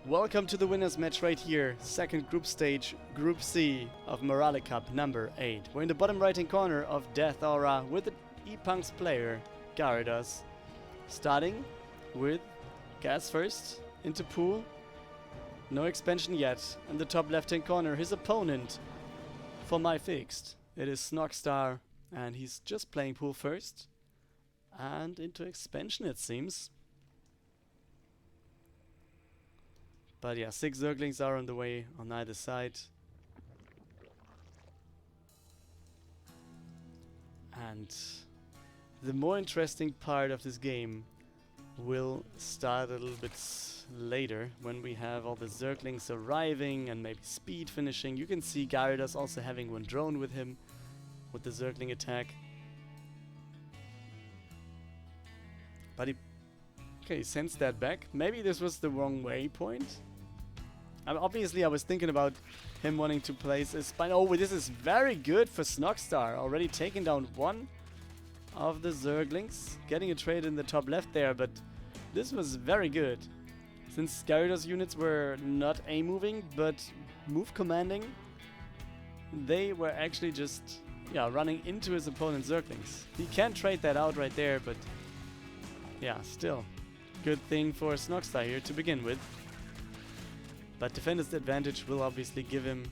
Welcome to the winners match right here, second group stage, Group C of maraleCup number 8. We're in the bottom right hand corner of Death Aura with the ePunks player, Garitos. Starting with gas first, into pool. No expansion yet. In the top left hand corner, his opponent for MyFixed. It is Snoxtar, and he's just playing pool first. And into expansion it seems. But yeah, 6 Zerglings are on the way on either side. And the more interesting part of this game will start a little bit later, when we have all the Zerglings arriving and maybe speed finishing. You can see Garitos also having one drone with him with the Zergling attack. But he sends that back. Maybe this was the wrong waypoint. Obviously I was thinking about him wanting to place a spine. Oh, this is very good for Snoxtar. Already taking down one of the Zerglings. Getting a trade in the top left there, but this was very good. Since Garitos units were not A-moving, but move commanding, they were actually just running into his opponent's Zerglings. He can trade that out right there, but yeah, still. Good thing for Snoxtar here to begin with. But Defender's Advantage will obviously give him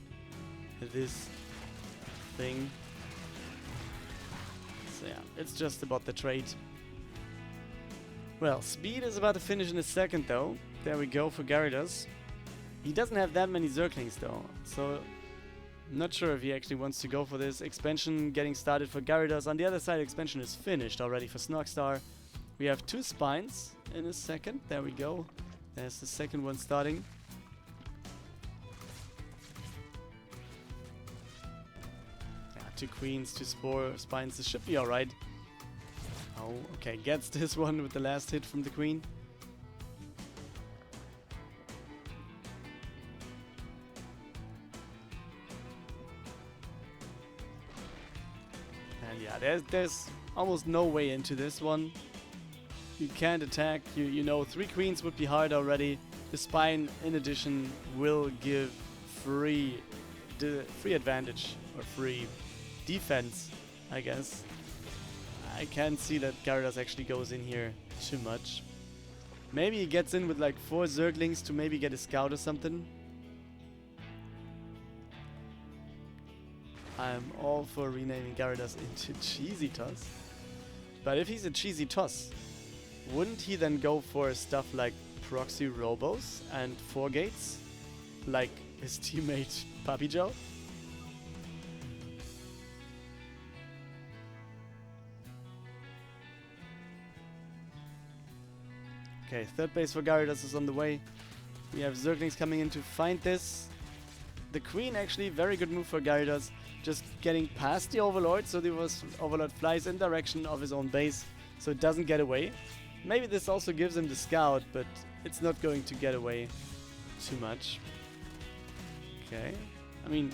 this thing. So yeah, it's just about the trade. Well, speed is about to finish in a second though. There we go for Garitos. He doesn't have that many Zerglings though, so I'm not sure if he actually wants to go for this. Expansion getting started for Garitos. On the other side, expansion is finished already for Snoxtar. We have 2 spines in a second. There we go. There's the second one starting. Yeah, 2 queens, 2 spines. This should be alright. Oh, okay. Gets this one with the last hit from the queen. And yeah, there's almost no way into this one. You can't attack. You know 3 queens would be hard already. The spine, in addition, will give free advantage or free defense, I guess. I can't see that Garitos actually goes in here too much. Maybe he gets in with like 4 Zerglings to maybe get a scout or something. I'm all for renaming Garitos into Cheesy Toss. But if he's a Cheesy Toss, wouldn't he then go for stuff like proxy robos and 4 gates? Like his teammate Papi Joe? Okay, third base for Garitos is on the way. We have Zerglings coming in to find this. The queen actually, very good move for Garitos. Just getting past the Overlord, so the Overlord flies in direction of his own base, so it doesn't get away. Maybe this also gives him the scout, but it's not going to get away too much. Okay. I mean,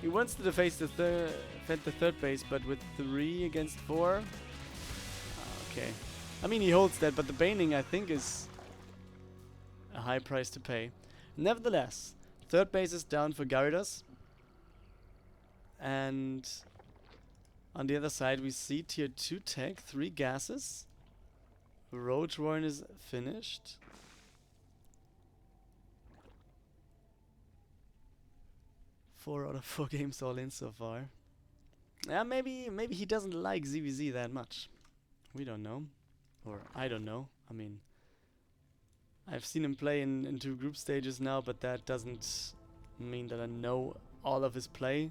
he wants to defend the third base, but with 3 against 4. Okay. I mean, he holds that, but the baning, I think, is a high price to pay. Nevertheless, third base is down for Garitos. And on the other side, we see tier 2 tech, 3 gases. Roach Warren is finished. Four out of 4 games all in so far. Yeah, maybe he doesn't like ZVZ that much. We don't know. Or I don't know. I mean, I've seen him play in 2 group stages now, but that doesn't mean that I know all of his play.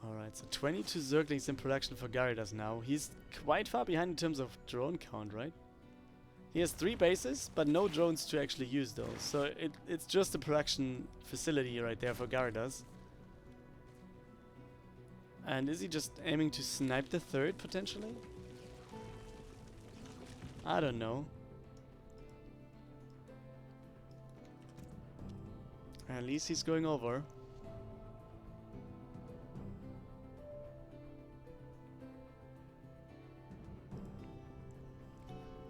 Alright, so 22 Zerglings in production for Garitos now. He's quite far behind in terms of drone count, right? He has 3 bases, but no drones to actually use though. So it's just a production facility right there for Garitos. And is he just aiming to snipe the third potentially? I don't know. At least he's going over.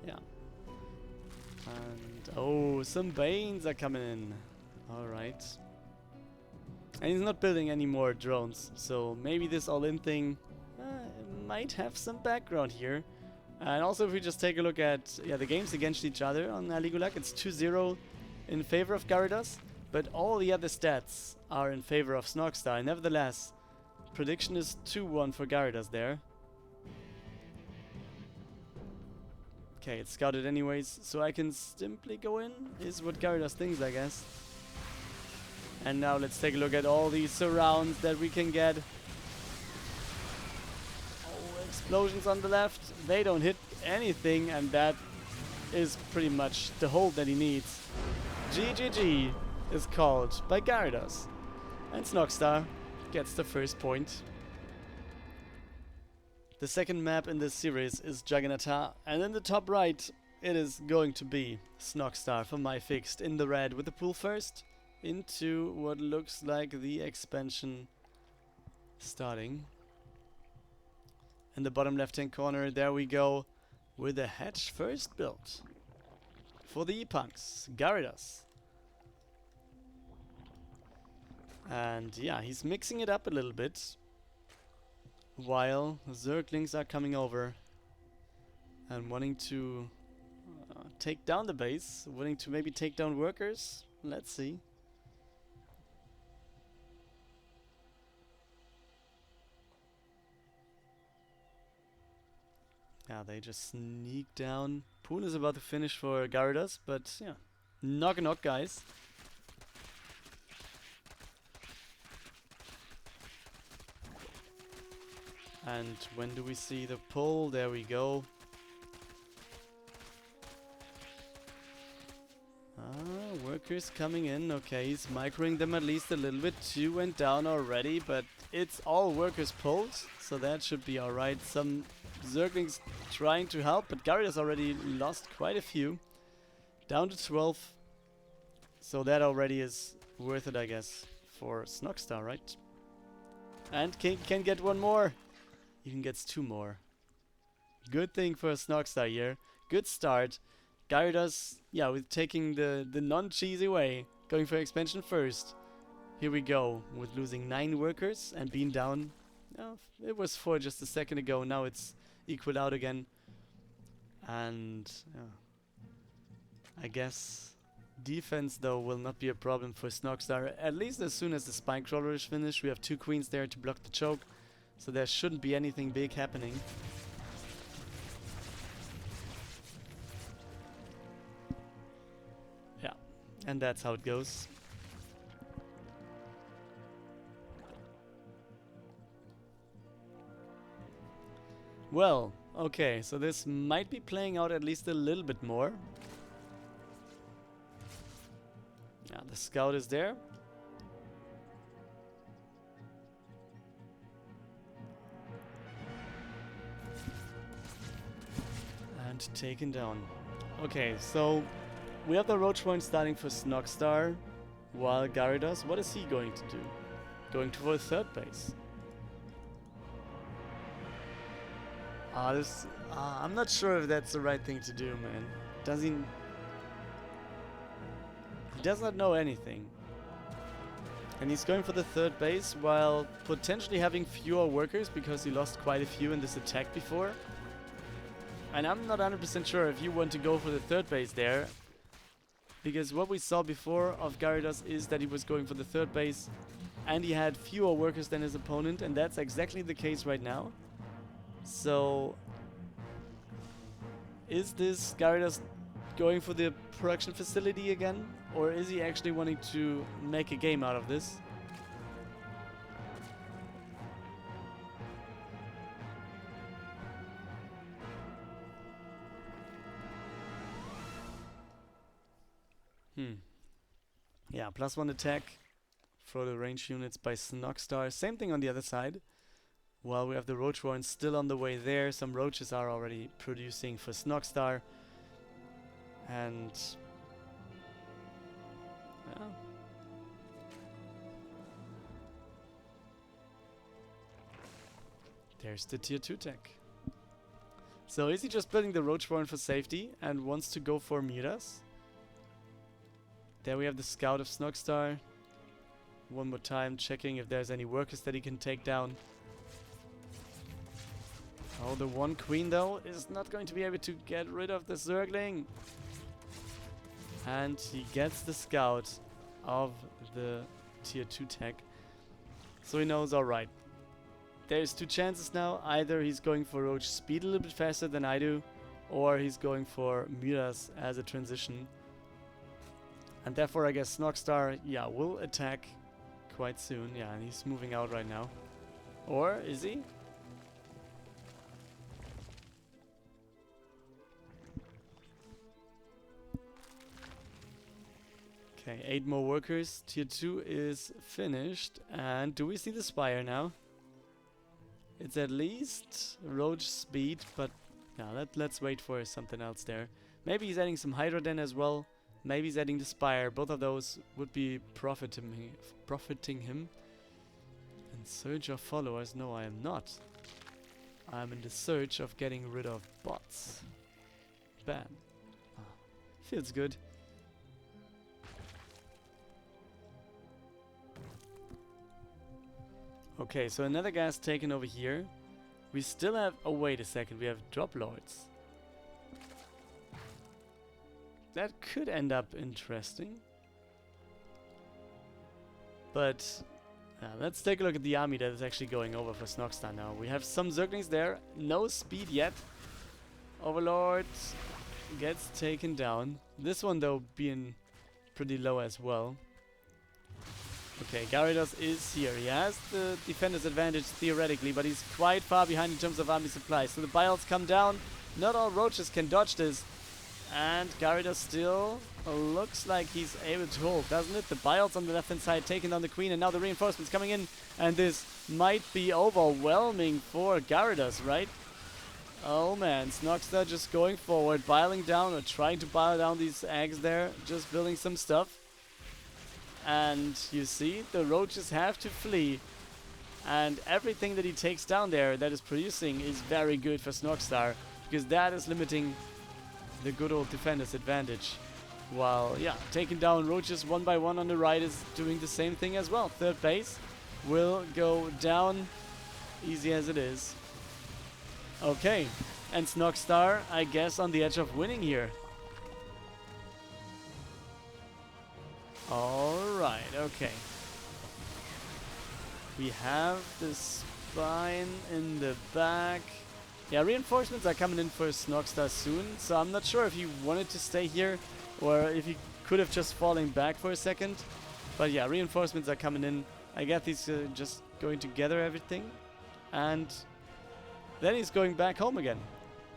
Yeah. And oh, some Banes are coming in. Alright. And he's not building any more drones, so maybe this all-in thing might have some background here. And also if we just take a look at the games against each other on Aligulak, it's 2-0 in favor of Garitos, but all the other stats are in favor of Snoxtar. Nevertheless, prediction is 2-1 for Garitos there. Okay, it's scouted anyways, so I can simply go in, is what Garitos thinks, I guess. And now let's take a look at all these surrounds that we can get. Oh, explosions on the left. They don't hit anything, and that is pretty much the hold that he needs. GGG is called by Garitos. And Snoxtar gets the first point. The second map in this series is Juggernaut, and in the top right it is going to be Snoxtar for MyFixed in the red with the pool first into what looks like the expansion starting. In the bottom left hand corner, there we go with the hatch first built for the ePunks, Garitos. And yeah, he's mixing it up a little bit while Zerglings are coming over and wanting to take down the base, wanting to maybe take down workers. Let's see. Yeah, they just sneak down. Poon is about to finish for Garitos, but yeah, knock knock, guys. And when do we see the pull? There we go. Workers coming in. Okay, he's microing them at least a little bit. 2 went down already, but it's all workers pulled, so that should be alright. Some Zerglings trying to help, but Garitos already lost quite a few. Down to 12. So that already is worth it, I guess, for Snoxtar, right? And can get one more. Even gets 2 more. Good thing for Snoxtar here. Good start. Garitos, yeah, with taking the non-cheesy way. Going for expansion first. Here we go. With losing 9 workers and being down. It was 4 just a second ago. Now it's equal out again. And I guess defense though will not be a problem for Snoxtar. At least as soon as the spine crawler is finished. We have 2 queens there to block the choke. So there shouldn't be anything big happening. Yeah, and that's how it goes. Well, okay, so this might be playing out at least a little bit more. Yeah, the scout is there. Taken down. Okay, so we have the roach point starting for Snoxtar, while Garitos, what is he going to do? Going for third base. I'm not sure if that's the right thing to do, man. He does not know anything. And he's going for the third base while potentially having fewer workers because he lost quite a few in this attack before. And I'm not 100% sure if you want to go for the third base there. Because what we saw before of Garitos is that he was going for the third base and he had fewer workers than his opponent, and that's exactly the case right now. So is this Garitos going for the production facility again? Or is he actually wanting to make a game out of this? Yeah, +1 attack for the range units by Snoxtar. Same thing on the other side. While we have the roach warrants still on the way there, some roaches are already producing for Snoxtar. And There's the tier 2 tech. So is he just building the roach warren for safety and wants to go for Miras? There we have the scout of Snoxtar. One more time, checking if there's any workers that he can take down. Oh, the one queen though is not going to be able to get rid of the Zergling. And he gets the scout of the tier 2 tech. So he knows, alright. There's two chances now. Either he's going for roach speed a little bit faster than I do, or he's going for Miras as a transition. And therefore I guess Snoxtar, yeah, will attack quite soon. Yeah, and he's moving out right now. Or is he? Okay, 8 more workers. Tier 2 is finished. And do we see the spire now? It's at least roach speed, but yeah, let's wait for something else there. Maybe he's adding some Hydra then as well. Maybe he's adding the spire. Both of those would be profiting him. In search of followers? No, I am not. I'm in the search of getting rid of bots. Bam. Ah, feels good. Okay, so another guy's taken over here. We still have... Oh, wait a second. We have drop lords. That could end up interesting. But let's take a look at the army that is actually going over for Snoxtar now. We have some Zerglings there. No speed yet. Overlord gets taken down. This one, though, being pretty low as well. Okay, Garitos is here. He has the defender's advantage theoretically, but he's quite far behind in terms of army supply. So the Biles come down. Not all roaches can dodge this. And Garitos still looks like he's able to hold, doesn't it? The Biles on the left-hand side taking down the Queen, and now the reinforcements coming in. And this might be overwhelming for Garitos, right? Oh man, Snoxtar just going forward, biling down, or trying to bile down these eggs there. Just building some stuff. And you see, the roaches have to flee. And everything that he takes down there that is producing is very good for Snoxtar, because that is limiting the good old defender's advantage. While, yeah, taking down roaches one by one on the right is doing the same thing as well. Third base will go down, easy as it is. Okay, and Snoxtar, I guess, on the edge of winning here. Alright, okay. We have the spine in the back. Yeah, reinforcements are coming in for Snoxtar soon, so I'm not sure if he wanted to stay here or if he could have just fallen back for a second. But yeah, reinforcements are coming in. I guess he's just going to gather everything. And then he's going back home again.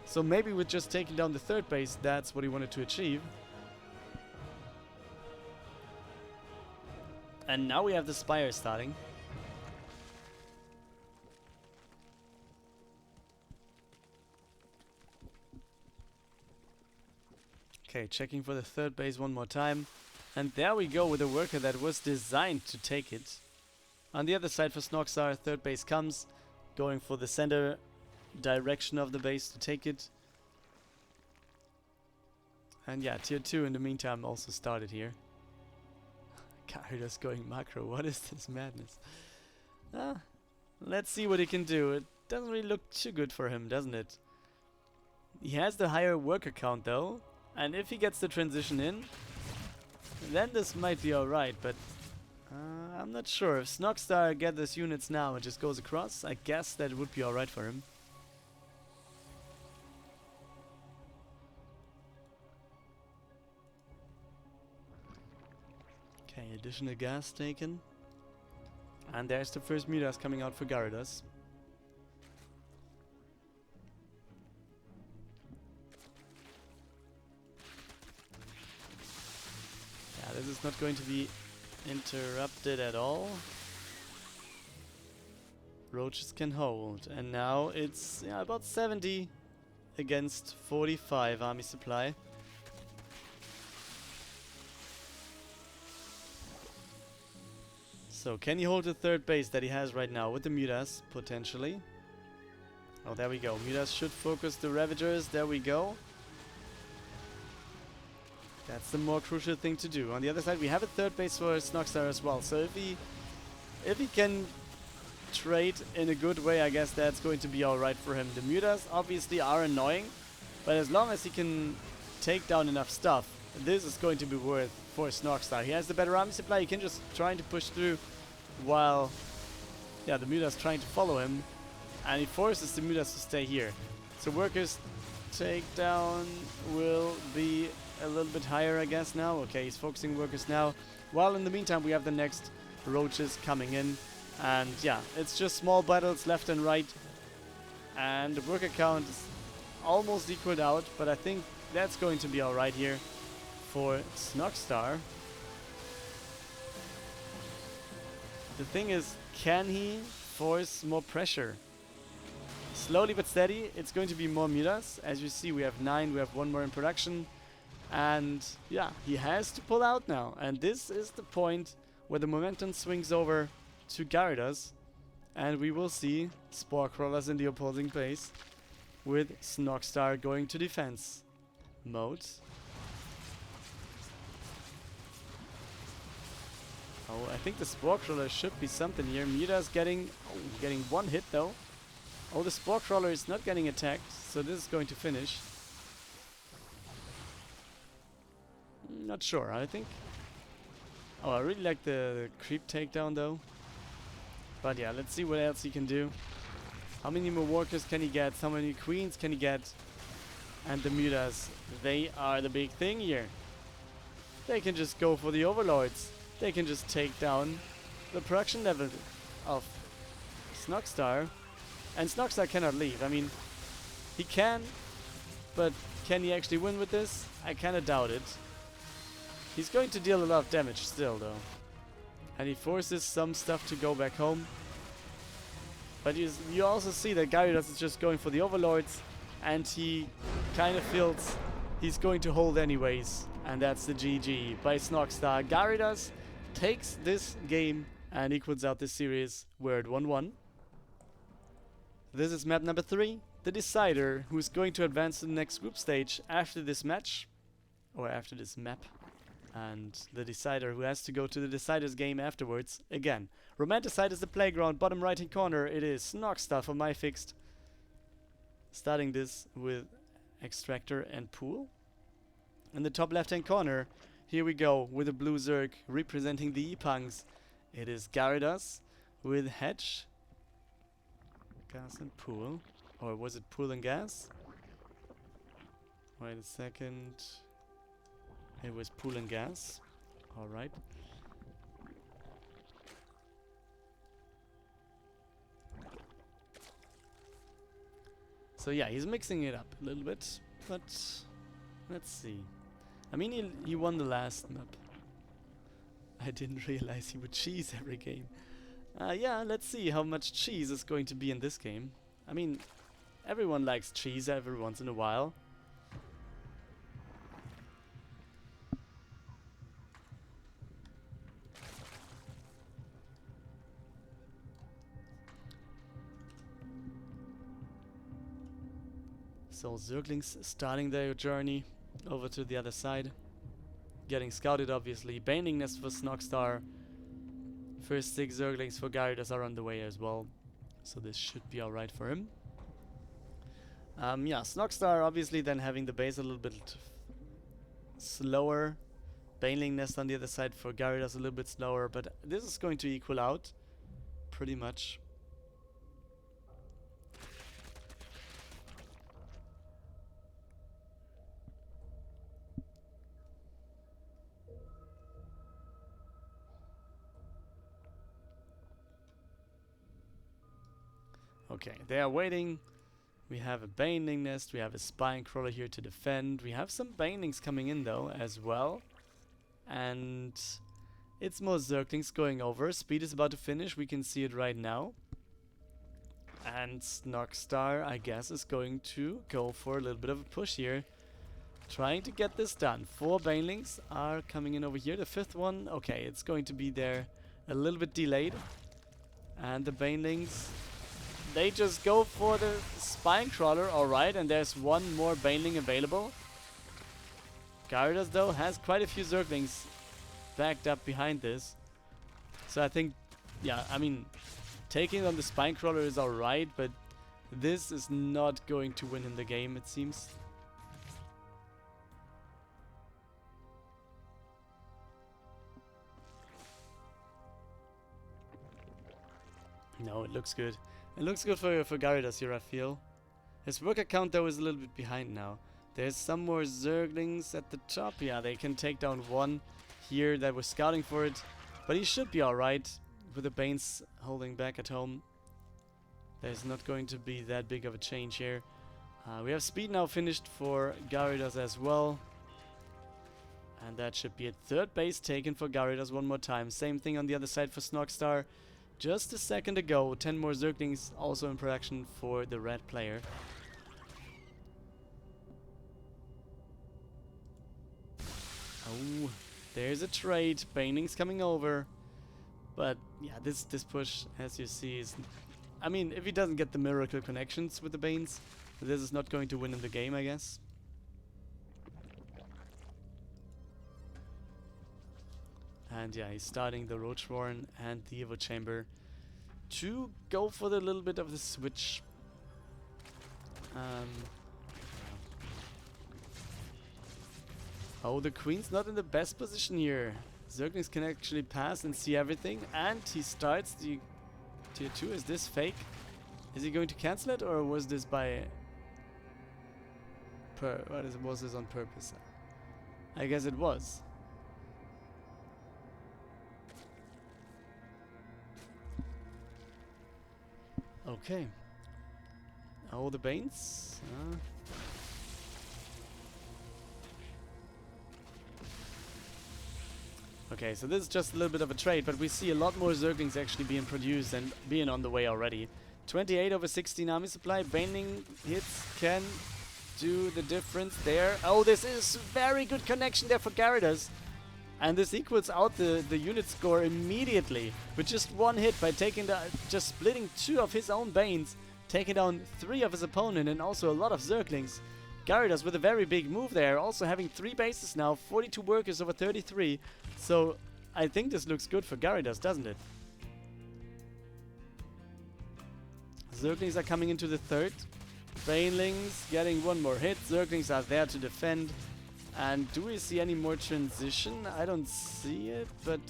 So maybe with just taking down the third base, that's what he wanted to achieve. And now we have the spire starting. Okay, checking for the third base one more time. And there we go with a worker that was designed to take it. On the other side for Snoxtar, third base comes. Going for the center direction of the base to take it. And yeah, tier 2 in the meantime also started here. Garitos going macro. What is this madness? Let's see what he can do. It doesn't really look too good for him, doesn't it? He has the higher worker count though. And if he gets the transition in, then this might be alright. But I'm not sure. If Snoxtar gathers units now and just goes across, I guess that would be alright for him. Okay, additional gas taken. And there's the first Midas coming out for Garitos. Yeah, this is not going to be interrupted at all. Roaches can hold. And now it's about 70 against 45 army supply. So can he hold the third base that he has right now with the Midas, potentially? Oh, there we go. Midas should focus the Ravagers. There we go. That's the more crucial thing to do. On the other side, we have a third base for Snoxtar as well. So if he can trade in a good way, I guess that's going to be alright for him. The Mutas obviously are annoying, but as long as he can take down enough stuff, this is going to be worth for Snoxtar. He has the better army supply. He can just trying to push through while the Mutas trying to follow him, and he forces the Mutas to stay here. So Workers takedown will be a little bit higher, I guess, now. Okay, he's focusing Workers now. While in the meantime, we have the next Roaches coming in. And yeah, it's just small battles left and right. And the worker count is almost equaled out, but I think that's going to be alright here for Snoxtar. The thing is, can he force more pressure? Slowly but steady, it's going to be more Mutas. As you see, we have 9, we have 1 more in production. And yeah, he has to pull out now. And this is the point where the momentum swings over to Garitos. And we will see Spore Crawlers in the opposing base with Snoxtar going to defense mode. Oh, I think the Spore Crawler should be something here. Muta's getting 1 hit though. Oh, the Spore Crawler is not getting attacked, so this is going to finish. Not sure, I think. Oh, I really like the creep takedown though. But yeah, let's see what else he can do. How many more workers can he get? How many queens can he get? And the Mutas, they are the big thing here. They can just go for the overlords. They can just take down the production level of Snoxtar. And Snoxtar cannot leave. I mean, he can, but can he actually win with this? I kinda doubt it. He's going to deal a lot of damage still though. And he forces some stuff to go back home. But you also see that Garitos is just going for the overlords, and he kind of feels he's going to hold anyways. And that's the GG by Snoxtar. Garitos takes this game and equals out this series. We're at 1-1. This is map number 3, the Decider, who's going to advance to the next group stage after this match, or after this map. And the Decider, who has to go to the Decider's game afterwards. Again, Romanticide is the playground, bottom right hand corner. It is Snoxtar for MyFixed. Starting this with Extractor and Pool. In the top left hand corner, here we go with a blue Zerg representing the ePunks. It is Garitos with Hedge, Gas and Pool. Or was it Pool and Gas? Wait a second. It was Pool and Gas. Alright. So yeah, he's mixing it up a little bit. But let's see. I mean, he won the last map. I didn't realize he would cheese every game. Yeah, let's see how much cheese is going to be in this game. I mean, everyone likes cheese every once in a while. So Zerglings starting their journey over to the other side. Getting scouted obviously. Baning Nest for Snoxtar. First 6 Zerglings for Garitos are on the way as well. So this should be alright for him. Yeah, Snoxtar obviously then having the base a little bit slower. Baneling Nest on the other side for Garitos a little bit slower. But this is going to equal out pretty much. Okay, they are waiting. We have a Baneling Nest, we have a Spine Crawler here to defend. We have some Banelings coming in though as well. And it's more Zerglings going over. Speed is about to finish, we can see it right now. And Snoxtar, I guess, is going to go for a little bit of a push here. Trying to get this done. 4 Banelings are coming in over here. The 5th one, okay, it's going to be there a little bit delayed. And the Banelings they just go for the Spine Crawler, alright, and there's one more Baneling available. Garitos, though, has quite a few Zerglings backed up behind this. So I think, yeah, I mean, taking on the Spine Crawler is alright, but this is not going to win him the game, it seems. No, it looks good. It looks good for Garitos here, I feel. His worker count, though, is a little bit behind now. There's some more Zerglings at the top. Yeah, they can take down one here that was scouting for it. But he should be alright with the Banes holding back at home. There's not going to be that big of a change here. We have speed now finished for Garitos as well. And that should be it. Third base taken for Garitos one more time. Same thing on the other side for Snoxtar. Just a second ago, 10 more Zerglings also in production for the red player. Oh, there's a trade. Baning's coming over. But yeah, this push, as you see, is... I mean, if he doesn't get the miracle connections with the Banes, this is not going to win him the game, I guess. And yeah, he's starting the Roach Warren and the Evo Chamber to go for the little bit of the switch. Oh, the Queen's not in the best position here. Zerglings can actually pass and see everything, and he starts the tier 2. Is this fake? Is he going to cancel it, or was this by... was this on purpose? I guess it was. Okay. Oh, the Banes. Okay, so this is just a little bit of a trade, but we see a lot more Zerglings actually being produced and being on the way already. 28 over 16 army supply. Baning hits can do the difference there. Oh, this is very good connection there for Garitos. And this equals out the unit score immediately with just one hit by taking just splitting 2 of his own Banes, taking down 3 of his opponent and also a lot of Zerglings. Garitos with a very big move there, also having 3 bases now, 42 workers over 33. So I think this looks good for Garitos, doesn't it? Zerglings are coming into the third. Banelings getting one more hit. Zerglings are there to defend. And do we see any more transition? I don't see it, but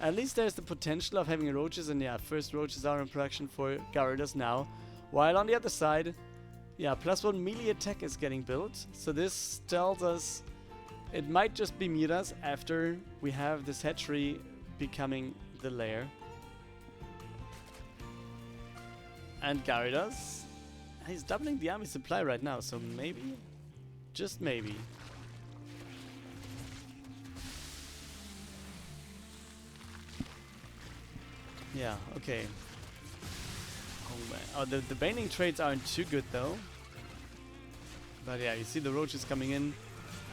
at least there's the potential of having roaches. And yeah, first roaches are in production for Garitos now. While on the other side, yeah, +1 melee attack is getting built. So this tells us it might just be Miras after we have this hatchery becoming the lair. And Garitos, he's doubling the army supply right now, so maybe, just maybe. Yeah, okay. Oh man. Oh, the Baning trades aren't too good though. But yeah, you see the roaches coming in.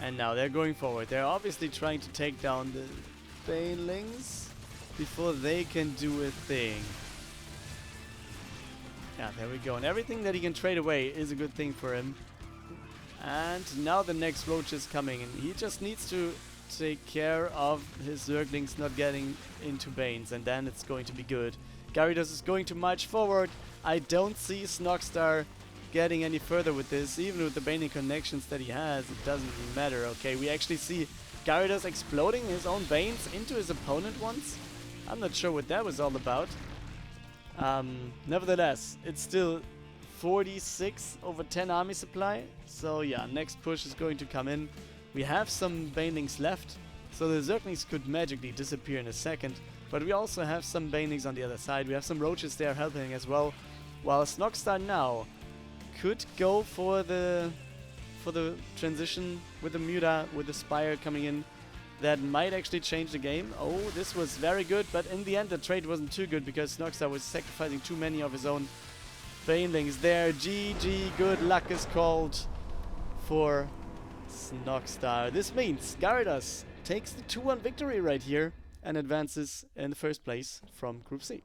And now they're going forward. They're obviously trying to take down the Banelings before they can do a thing. Yeah, there we go. And everything that he can trade away is a good thing for him. And now the next roach is coming. And he just needs to take care of his Zerglings not getting into Banes, and then it's going to be good. Garitos is going to march forward. I don't see Snoxtar getting any further with this, even with the Baning connections that he has. It doesn't matter. Okay, we actually see Garitos exploding his own Banes into his opponent once. I'm not sure what that was all about. Nevertheless, it's still 46 over 10 army supply. So yeah, next push is going to come in. We have some Banelings left, so the Zerglings could magically disappear in a second. But we also have some Banelings on the other side. We have some roaches there helping as well. While Snoxtar now could go for the transition with the Muta, with the Spire coming in. That might actually change the game. Oh, this was very good, but in the end the trade wasn't too good because Snoxtar was sacrificing too many of his own Banelings there. GG, good luck is called for Snoxtar. This means Garitos takes the 2-1 victory right here and advances in the first place from Group C.